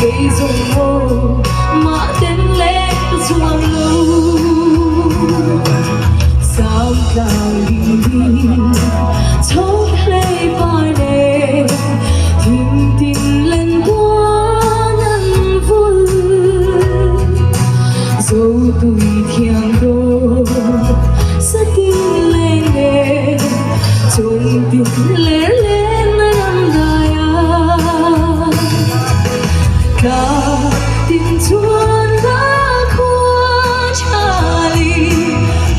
cây rồng ngô mà tên lên ruộng lâu sao càng đi thốt lấy bài nề thình tình lên quá nắng vui dẫu tuổi thiêng đô sẽ tin lên nề trông tình lẽ lên năm đời cả tình chuan đã khua cha ly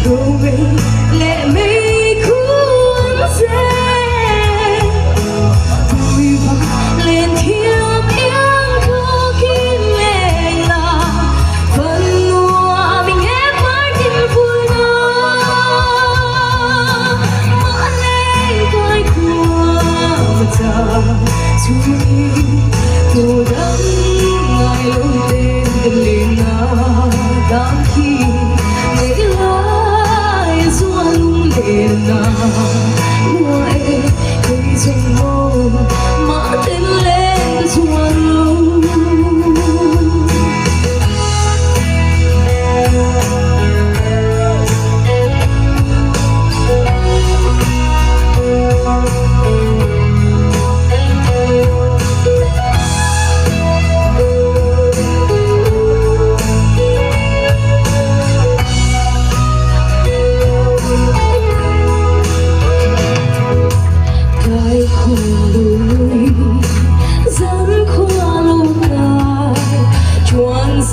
đâu mình lệ mây cuốn dễ vui vang lên thiêng tiếng thơ kín lệ là phần nua mình ép mãi tin vui nó mãi lên vai của ta chú tô đắng ngày lâu tên tên lên đang khi nghĩ lại ruộng lên mùa ấy cây rồng ngô mà tên lên ruộng lâu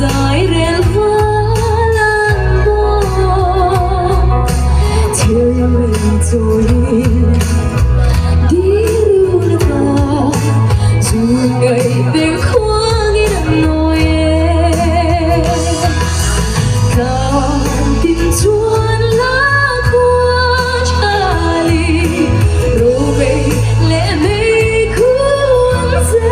dài rèn hoa lan bó theo mình rồi đi lưu là dù ngày đêm khoa nghĩ đậm nỗi cả tình chuan lá của cha ly rồi về lệ mây cuốn dễ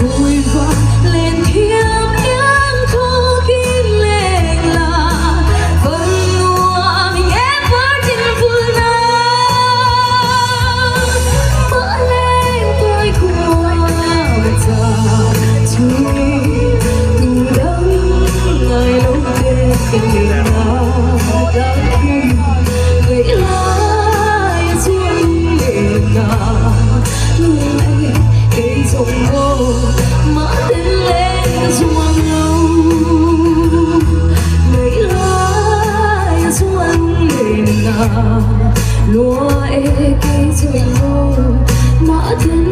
vui vang lên thiêng tiếng thô kín lệ là phần nua mình ép với tình vui na mở lên tôi của ta chú tu đắng ngày lâu đêm tình na đang khi nghĩ lại duyên lệ na người cây rồng ngô mà tên lên ruộng lâu nghĩ lại ruộng lên lúa ê cây rồng ngô mà tên